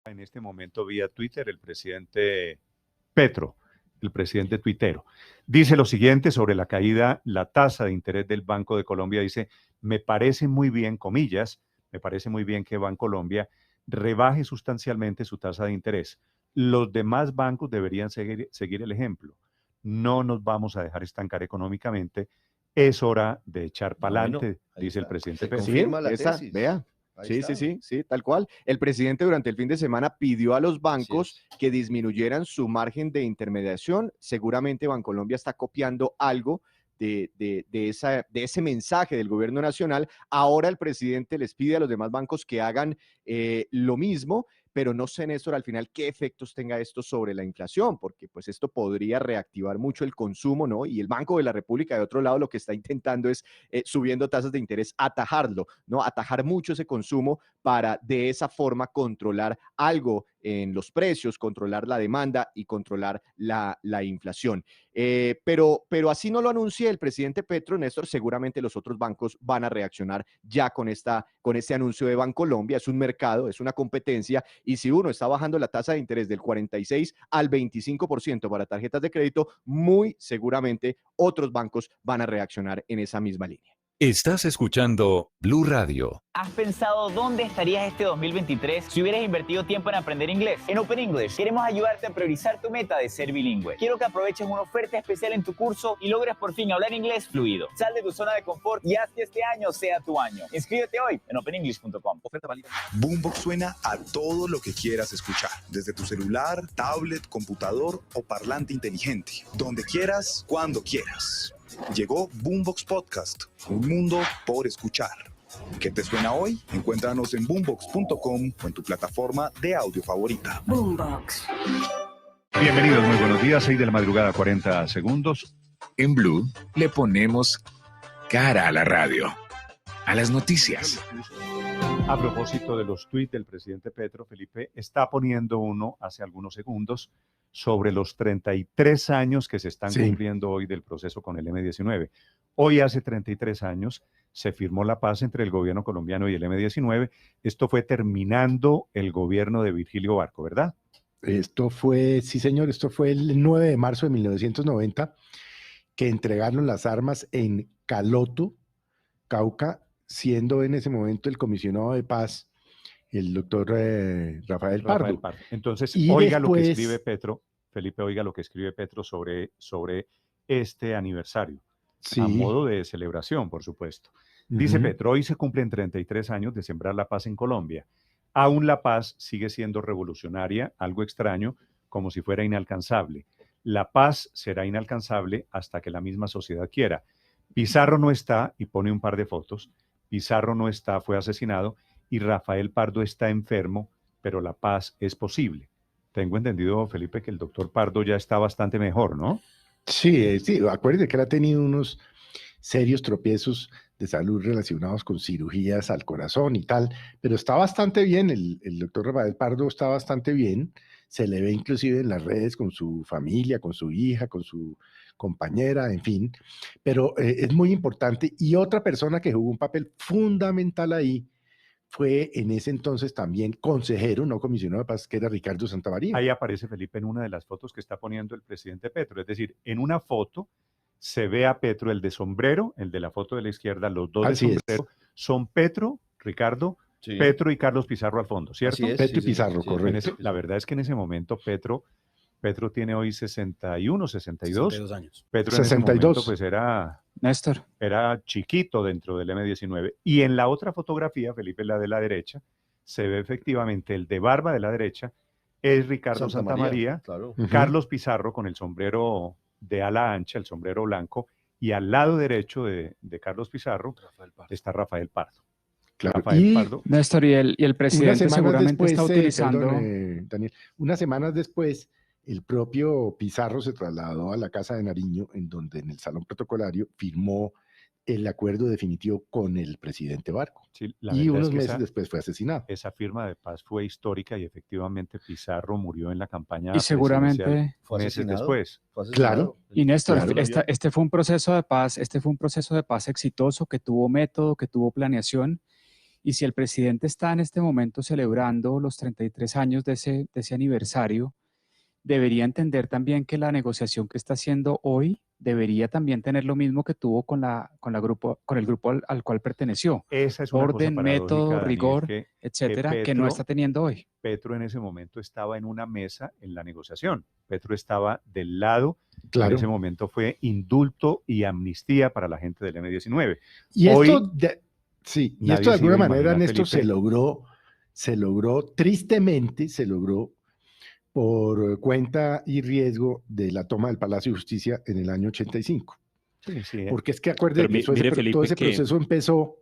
En este momento vía Twitter el presidente Petro, el presidente tuitero, dice lo siguiente sobre la caída, la tasa de interés del Banco de Colombia. Dice, me parece muy bien, comillas, me parece muy bien que Bancolombia rebaje sustancialmente su tasa de interés. Los demás bancos deberían seguir el ejemplo. No nos vamos a dejar estancar económicamente. Es hora de echar para adelante, dice el presidente Petro. Confirma la tesis. Vea. Ahí Sí, tal cual. El presidente durante el fin de semana pidió a los bancos que disminuyeran su margen de intermediación. Seguramente Bancolombia está copiando algo de ese mensaje del gobierno nacional. Ahora el presidente les pide a los demás bancos que hagan lo mismo, pero no sé, Néstor, al final qué efectos tenga esto sobre la inflación, porque pues esto podría reactivar mucho el consumo, ¿no? Y el Banco de la República, de otro lado, lo que está intentando es, subiendo tasas de interés, atajarlo, ¿no? Atajar mucho ese consumo para de esa forma controlar algo en los precios, controlar la demanda y controlar la inflación. Pero así no lo anuncia el presidente Petro, Néstor, seguramente los otros bancos van a reaccionar ya con este anuncio de Bancolombia. Es un mercado, es una competencia, y si uno está bajando la tasa de interés del 46 al 25% para tarjetas de crédito, muy seguramente otros bancos van a reaccionar en esa misma línea. Estás escuchando Blue Radio. ¿Has pensado dónde estarías este 2023 si hubieras invertido tiempo en aprender inglés? En Open English queremos ayudarte a priorizar tu meta de ser bilingüe. Quiero que aproveches una oferta especial en tu curso y logres por fin hablar inglés fluido. Sal de tu zona de confort y haz que este año sea tu año. Inscríbete hoy en openenglish.com. Oferta válida. Boombox suena a todo lo que quieras escuchar, desde tu celular, tablet, computador o parlante inteligente, donde quieras, cuando quieras. Llegó Boombox Podcast, un mundo por escuchar. ¿Qué te suena hoy? Encuéntranos en boombox.com o en tu plataforma de audio favorita. Boombox. Bienvenidos, muy buenos días, 6 de la madrugada, 40 segundos. En Blue le ponemos cara a la radio, a las noticias. A propósito de los tuits del presidente Petro, Felipe está poniendo uno hace algunos segundos sobre los 33 años que se están cumpliendo hoy del proceso con el M-19. Hoy hace 33 años se firmó la paz entre el gobierno colombiano y el M-19. Esto fue terminando el gobierno de Virgilio Barco, ¿verdad? Esto fue, sí señor, esto fue el 9 de marzo de 1990 que entregaron las armas en Caloto, Cauca, siendo en ese momento el comisionado de paz el doctor Rafael Pardo. Entonces, y oiga después, lo que escribe Petro, Felipe, oiga lo que escribe Petro sobre este aniversario, a modo de celebración, por supuesto. Dice Petro, hoy se cumplen 33 años de sembrar la paz en Colombia. Aún la paz sigue siendo revolucionaria, algo extraño, como si fuera inalcanzable. La paz será inalcanzable hasta que la misma sociedad quiera. Pizarro no está, y pone un par de fotos. Pizarro no está, fue asesinado, y Rafael Pardo está enfermo, pero la paz es posible. Tengo entendido, Felipe, que el doctor Pardo ya está bastante mejor, ¿no? Sí, acuérdate que él ha tenido unos serios tropiezos de salud relacionados con cirugías al corazón y tal, pero está bastante bien, el doctor Rafael Pardo está bastante bien, se le ve inclusive en las redes con su familia, con su hija, con su compañera, en fin, pero es muy importante. Y otra persona que jugó un papel fundamental ahí fue en ese entonces también consejero, no comisionado de paz, que era Ricardo Santamaría. Ahí aparece Felipe en una de las fotos que está poniendo el presidente Petro, es decir, en una foto se ve a Petro, el de sombrero, el de la foto de la izquierda, los dos Así de sombrero, son Petro, Ricardo, Petro y Carlos Pizarro al fondo, ¿cierto? Petro y Pizarro, correcto. La verdad es que en ese momento Petro tiene hoy 61, 62. 62 años. Petro en 62. ese momento pues era Néstor. Era chiquito dentro del M-19. Y en la otra fotografía, Felipe, la de la derecha, se ve efectivamente el de barba de la derecha, es Ricardo Santamaría, claro. Carlos Pizarro con el sombrero de ala ancha, el sombrero blanco, y al lado derecho de Carlos Pizarro está Rafael Pardo. Claro. Rafael Pardo. Néstor, y el presidente seguramente está utilizando... Daniel, unas semanas después, el propio Pizarro se trasladó a la Casa de Nariño, en donde en el Salón Protocolario firmó el acuerdo definitivo con el presidente Barco. Sí, y unos meses después fue asesinado. Esa firma de paz fue histórica y efectivamente Pizarro murió en la campaña y seguramente fue meses después. Claro. Y Néstor, claro. Este fue un proceso de paz exitoso, que tuvo método, que tuvo planeación Y si el presidente está en este momento celebrando los 33 años de ese aniversario, debería entender también que la negociación que está haciendo hoy debería también tener lo mismo que tuvo con el grupo al cual perteneció. Esa es una cosa Orden, paradójica, método, Daniel, rigor, etcétera, que no está teniendo hoy. Petro en ese momento estaba en una mesa en la negociación. Petro estaba del lado, Claro. en ese momento fue indulto y amnistía para la gente del M-19. Y Hoy, esto de alguna manera, Néstor, se logró, tristemente, se logró por cuenta y riesgo de la toma del Palacio de Justicia en el año 85. Sí, Porque es que acuérdense que todo ese proceso empezó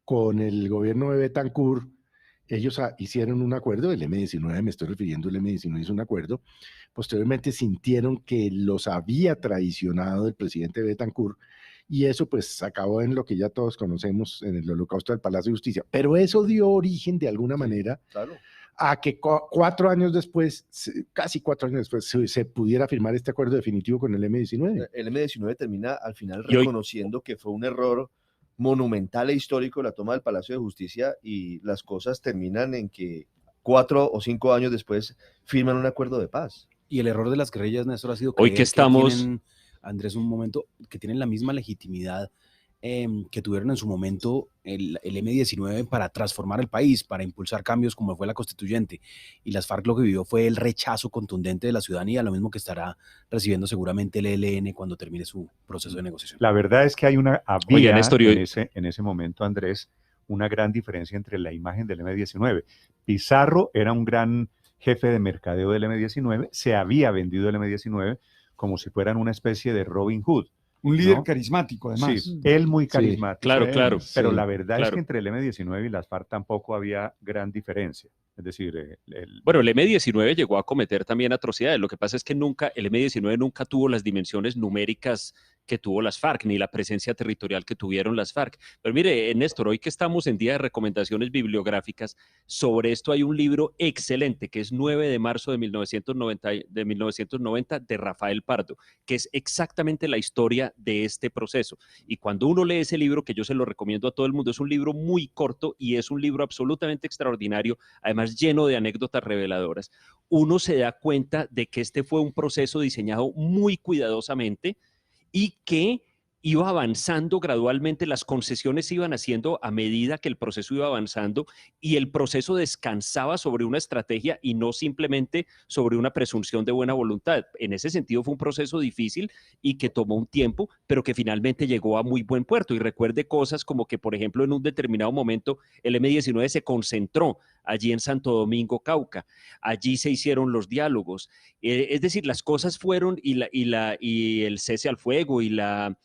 con el gobierno de Betancourt. Ellos hicieron un acuerdo, el M-19, me estoy refiriendo, el M-19 hizo un acuerdo. Posteriormente sintieron que los había traicionado el presidente Betancourt y eso pues acabó en lo que ya todos conocemos, en el holocausto del Palacio de Justicia. Pero eso dio origen de alguna manera a que 4 años después, casi 4 años después, se pudiera firmar este acuerdo definitivo con el M-19. El M-19 termina al final reconociendo que fue un error monumental e histórico la toma del Palacio de Justicia, y las cosas terminan en que 4 o 5 años después firman un acuerdo de paz. Y el error de las guerrillas, Néstor, ha sido hoy que estamos... tienen, Andrés, un momento, que tienen la misma legitimidad que tuvieron en su momento el M-19 para transformar el país, para impulsar cambios como fue la constituyente. Y las FARC lo que vivió fue el rechazo contundente de la ciudadanía, lo mismo que estará recibiendo seguramente el ELN cuando termine su proceso de negociación. La verdad es que había Néstor, en ese momento, Andrés, una gran diferencia entre la imagen del M-19. Pizarro era un gran jefe de mercadeo del M-19, se había vendido el M-19 como si fueran una especie de Robin Hood. Un líder carismático, además. Sí, él muy carismático. Claro. Pero la verdad es que entre el M-19 y las FARC tampoco había gran diferencia. Es decir, bueno, el M-19 llegó a cometer también atrocidades. Lo que pasa es que el M-19 nunca tuvo las dimensiones numéricas que tuvo las FARC, ni la presencia territorial que tuvieron las FARC. Pero mire, Néstor, hoy que estamos en día de recomendaciones bibliográficas, sobre esto hay un libro excelente, que es 9 de marzo de 1990 de Rafael Pardo, que es exactamente la historia de este proceso. Y cuando uno lee ese libro, que yo se lo recomiendo a todo el mundo, es un libro muy corto y es un libro absolutamente extraordinario, además lleno de anécdotas reveladoras, uno se da cuenta de que este fue un proceso diseñado muy cuidadosamente y que iba avanzando gradualmente, las concesiones se iban haciendo a medida que el proceso iba avanzando y el proceso descansaba sobre una estrategia y no simplemente sobre una presunción de buena voluntad. En ese sentido fue un proceso difícil y que tomó un tiempo, pero que finalmente llegó a muy buen puerto. Y recuerde cosas como que, por ejemplo, en un determinado momento el M-19 se concentró allí en Santo Domingo, Cauca. Allí se hicieron los diálogos. Es decir, las cosas fueron y el cese al fuego y la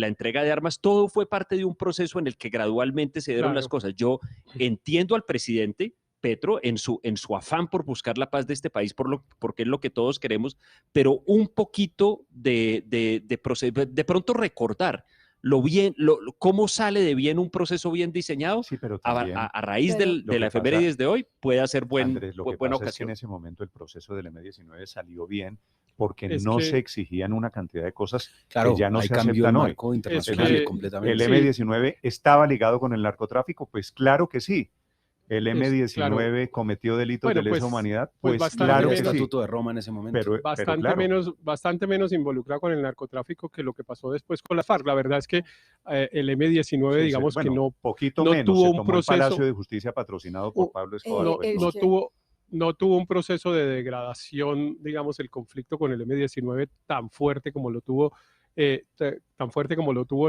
entrega de armas, todo fue parte de un proceso en el que gradualmente se dieron las cosas. Yo entiendo al presidente Petro en su afán por buscar la paz de este país, porque es lo que todos queremos, pero un poquito de pronto recordar cómo sale de bien un proceso bien diseñado, sí, pero también, a raíz de la efemérides de hoy, puede ser Andrés, buena ocasión. Es que en ese momento el proceso del M-19 salió bien porque no se exigían una cantidad de cosas que ya no se aceptan hoy. El M-19 estaba ligado con el narcotráfico, pues claro que sí. El M-19 cometió delitos de lesa humanidad, pues claro que sí. El Estatuto de Roma en ese momento. Pero bastante menos involucrado con el narcotráfico que lo que pasó después con las FARC. La verdad es que el M-19, digamos que no tuvo un proceso. El Palacio de Justicia patrocinado por Pablo Escobar. No tuvo un proceso de degradación, digamos, el conflicto con el M-19 tan fuerte como lo tuvo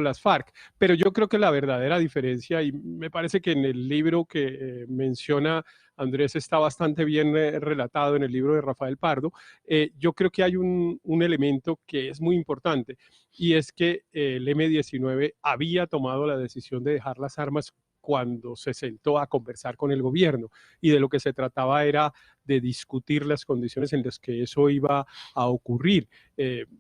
las FARC. Pero yo creo que la verdadera diferencia, y me parece que en el libro que menciona Andrés está bastante bien relatado en el libro de Rafael Pardo, yo creo que hay un elemento que es muy importante, y es que el M-19 había tomado la decisión de dejar las armas cuando se sentó a conversar con el gobierno, y de lo que se trataba era de discutir las condiciones en las que eso iba a ocurrir.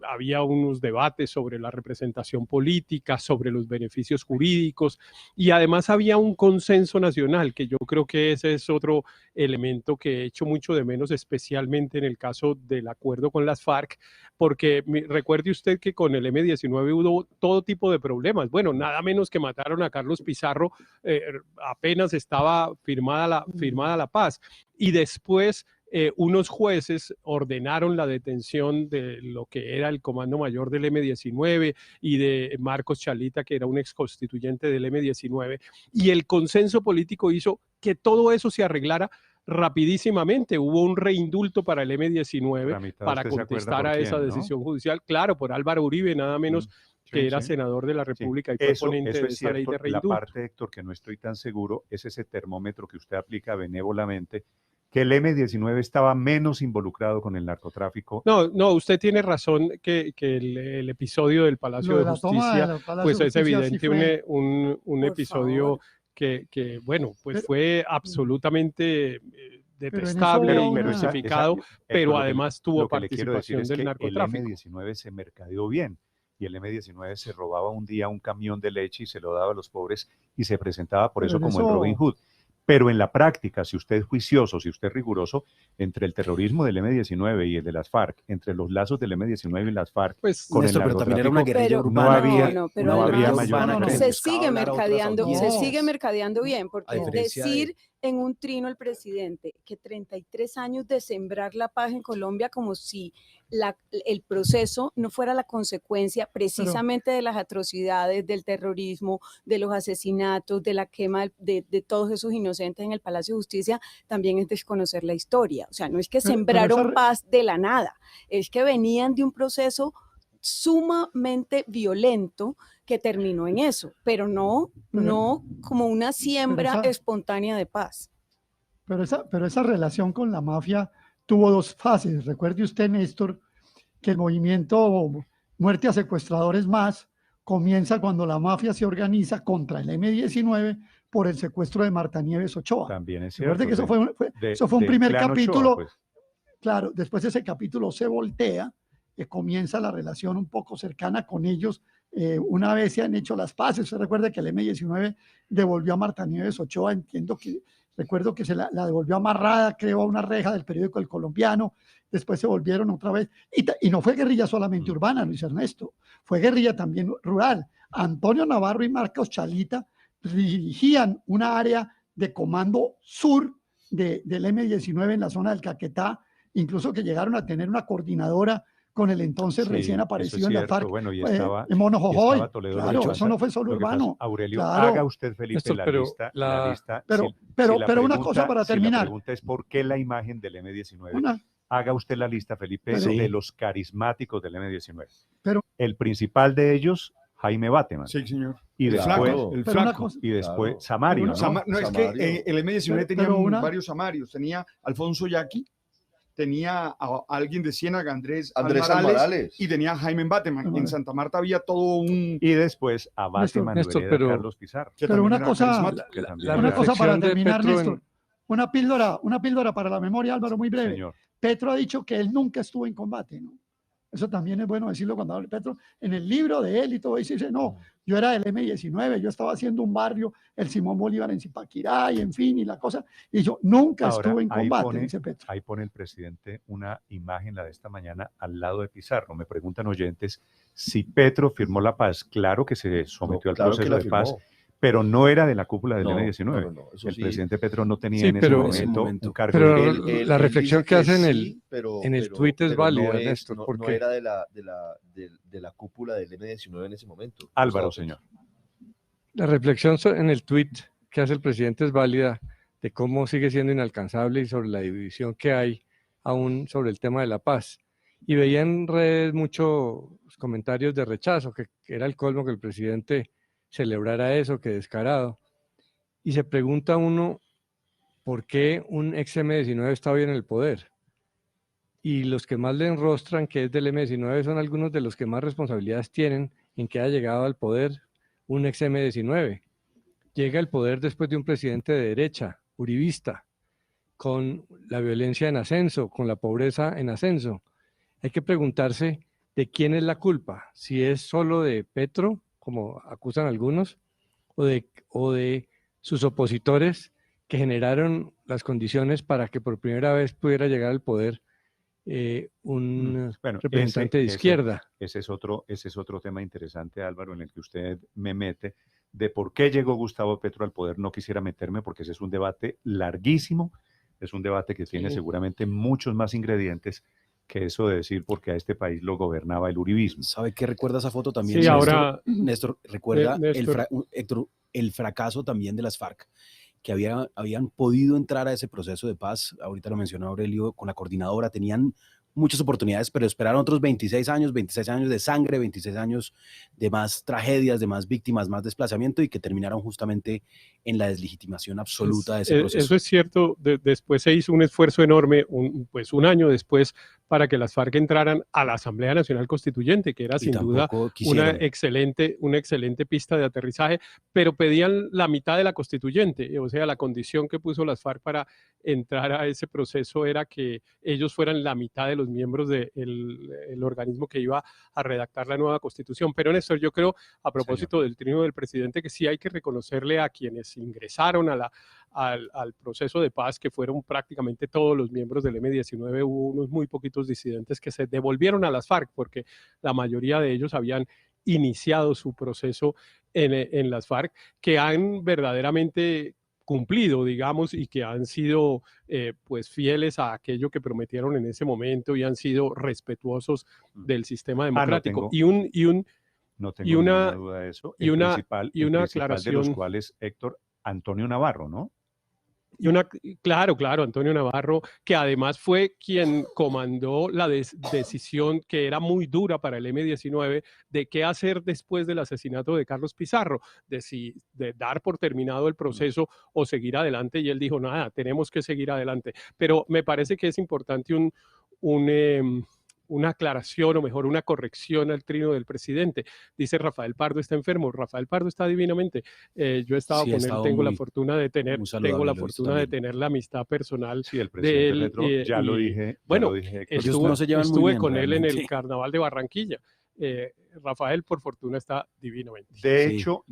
Había unos debates sobre la representación política, sobre los beneficios jurídicos, y además había un consenso nacional, que yo creo que ese es otro elemento que he hecho mucho de menos, especialmente en el caso del acuerdo con las FARC, porque recuerde usted que con el M-19 hubo todo tipo de problemas. Bueno, nada menos que mataron a Carlos Pizarro, apenas estaba firmada la paz, y después unos jueces ordenaron la detención de lo que era el comando mayor del M-19 y de Marcos Chalita, que era un ex constituyente del M-19, y el consenso político hizo que todo eso se arreglara rapidísimamente. Hubo un reindulto para el M-19 para contestar a esa decisión judicial, claro, por Álvaro Uribe, nada menos, que era senador de la República y fue ponente de esa ley de reindulto. La parte, Héctor, que no estoy tan seguro, es ese termómetro que usted aplica benévolamente, que el M-19 estaba menos involucrado con el narcotráfico. No, usted tiene razón que el episodio del Palacio de Justicia, pues es evidente un episodio que, bueno, pues fue absolutamente detestable y justificado, pero además tuvo participación del narcotráfico. El M-19 se mercadeó bien, y el M-19 se robaba un día un camión de leche y se lo daba a los pobres y se presentaba por eso como el Robin Hood. Pero en la práctica, si usted es juicioso, si usted es riguroso, entre el terrorismo del M-19 y el de las FARC, entre los lazos del M-19 y las FARC, pues, con Néstor, el pero también era una guerrilla no había mayor. Se sigue mercadeando bien, porque es decir en un trino el presidente que 33 años de sembrar la paz en Colombia, como si el proceso no fuera la consecuencia precisamente de las atrocidades, del terrorismo, de los asesinatos, de la quema de todos esos inocentes en el Palacio de Justicia, también es desconocer la historia. O sea, no es que sembraron paz de la nada, es que venían de un proceso sumamente violento que terminó en eso, pero no como una siembra espontánea de paz. Pero esa relación con la mafia tuvo dos fases. Recuerde usted, Néstor, que el movimiento Muerte a Secuestradores Más comienza cuando la mafia se organiza contra el M-19 por el secuestro de Marta Nieves Ochoa. También es cierto. Recuerde que eso fue un primer capítulo. Ochoa, pues. Claro, después ese capítulo se voltea, comienza la relación un poco cercana con ellos. Una vez se han hecho las paces, usted recuerda que el M-19 devolvió a Marta Nieves Ochoa, recuerdo que se la devolvió amarrada, creo, a una reja del periódico El Colombiano, después se volvieron otra vez, y no fue guerrilla solamente urbana, Luis Ernesto, fue guerrilla también rural. Antonio Navarro y Marcos Chalita dirigían una área de comando sur del M-19 en la zona del Caquetá, incluso que llegaron a tener una coordinadora con el entonces recién aparecido en la FARC, bueno, y estaba, Mono Jojoy. Claro, eso no fue solo urbano. Aurelio, claro. Haga usted, Felipe, Esto, la lista. Pero una cosa para terminar. La pregunta es ¿por qué la imagen del M-19? Haga usted la lista, Felipe, de los carismáticos del M-19. El principal de ellos, Jaime Bateman. Sí, señor. Y después, el flaco. Y después Samario, ¿no? No, es que el M-19 tenía varios Samarios. Tenía Alfonso Yaqui, tenía a alguien de Ciénaga, Andrés Almarales, y tenía a Jaime Bateman. En Santa Marta había todo un... Y después a Bateman Carlos Pizarro. Pero una cosa para terminar, Néstor. Una píldora para la memoria, Álvaro, muy breve. Señor. Petro ha dicho que él nunca estuvo en combate, ¿no? Eso también es bueno decirlo cuando habla Petro. En el libro de él y todo, dice, no, yo era del M-19, yo estaba haciendo un barrio, el Simón Bolívar en Zipaquirá, y en fin, y la cosa. Y yo nunca estuve en combate, dice Petro. Ahí pone el presidente una imagen, la de esta mañana, al lado de Pizarro. Me preguntan oyentes si Petro firmó la paz. Claro que se sometió al proceso de paz, pero no era de la cúpula del M-19. El presidente Petro no tenía en ese momento un cargo. Pero la reflexión que hace en el tuit es válida, Néstor. No era de la cúpula del M-19 en ese momento. Álvaro, señor. La reflexión en el tuit que hace el presidente es válida de cómo sigue siendo inalcanzable y sobre la división que hay aún sobre el tema de la paz. Y veía en redes muchos comentarios de rechazo, que era el colmo que el presidente celebrara eso, que descarado. Y se pregunta uno por qué un ex M-19 está hoy en el poder. Y los que más le enrostran que es del M-19 son algunos de los que más responsabilidades tienen en que haya llegado al poder un ex M-19. Llega al poder después de un presidente de derecha, uribista, con la violencia en ascenso, con la pobreza en ascenso. Hay que preguntarse de quién es la culpa, si es solo de Petro, como acusan algunos, o de sus opositores que generaron las condiciones para que por primera vez pudiera llegar al poder un representante de izquierda. Ese es otro tema interesante, Álvaro, en el que usted me mete, de por qué llegó Gustavo Petro al poder. No quisiera meterme porque ese es un debate larguísimo, es un debate que tiene seguramente muchos más ingredientes que eso de decir porque a este país lo gobernaba el uribismo. ¿Sabe qué recuerda esa foto también? Sí, Néstor? ahora... Néstor, recuerda Néstor. el fracaso también de las FARC, que habían podido entrar a ese proceso de paz, ahorita lo mencionó Aurelio, con la coordinadora, tenían muchas oportunidades, pero esperaron otros 26 años de sangre, 26 años de más tragedias, de más víctimas, más desplazamiento, y que terminaron justamente en la deslegitimación absoluta de ese proceso. Eso es cierto. Después se hizo un esfuerzo enorme, un año después, para que las FARC entraran a la Asamblea Nacional Constituyente, que era sin duda una excelente pista de aterrizaje, pero pedían la mitad de la Constituyente. O sea, la condición que puso las FARC para entrar a ese proceso era que ellos fueran la mitad de los miembros del organismo que iba a redactar la nueva Constitución. Pero Néstor, yo creo, a propósito del triunfo del presidente, que sí hay que reconocerle a quienes ingresaron al proceso de paz, que fueron prácticamente todos los miembros del M-19, hubo unos muy poquitos disidentes que se devolvieron a las FARC, porque la mayoría de ellos habían iniciado su proceso en las FARC, que han verdaderamente cumplido, digamos, y que han sido pues fieles a aquello que prometieron en ese momento y han sido respetuosos del sistema democrático. No tengo ninguna duda de eso. El principal aclaración de los cuales, Héctor, Antonio Navarro, ¿no? Claro, Antonio Navarro, que además fue quien comandó la decisión que era muy dura para el M-19 de qué hacer después del asesinato de Carlos Pizarro, de dar por terminado el proceso o seguir adelante, y él dijo, nada, tenemos que seguir adelante. Pero me parece que es importante una aclaración, o mejor, una corrección al trino del presidente. Dice Rafael Pardo está enfermo. Rafael Pardo está divinamente. Yo he estado con él, tengo la fortuna de tener la amistad personal el presidente de él. Petro, ya lo dije. Estuve con él en el Carnaval de Barranquilla. Rafael, por fortuna, está divinamente. De hecho,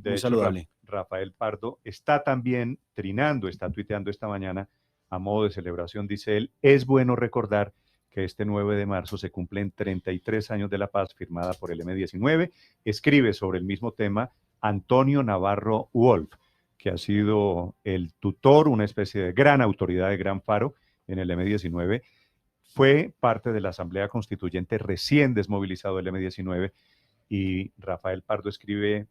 Rafael Pardo está también trinando, está tuiteando esta mañana a modo de celebración, dice él, es bueno recordar que este 9 de marzo se cumplen 33 años de la paz firmada por el M-19. Escribe sobre el mismo tema Antonio Navarro Wolf, que ha sido el tutor, una especie de gran autoridad, de gran faro en el M-19. Fue parte de la Asamblea Constituyente recién desmovilizado del M-19, y Rafael Pardo escribe,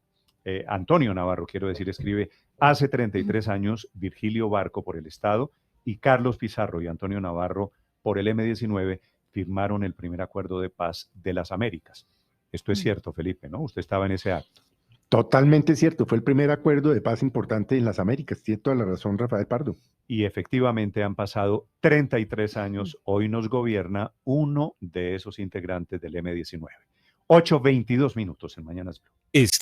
Antonio Navarro, quiero decir, escribe, hace 33 años Virgilio Barco por el Estado y Carlos Pizarro y Antonio Navarro por el M-19 firmaron el primer acuerdo de paz de las Américas. Esto es cierto, Felipe, ¿no? Usted estaba en ese acto. Totalmente cierto, fue el primer acuerdo de paz importante en las Américas. Tiene toda la razón Rafael Pardo. Y efectivamente han pasado 33 años. Hoy nos gobierna uno de esos integrantes del M-19. 8:22 en Mañanas Blue.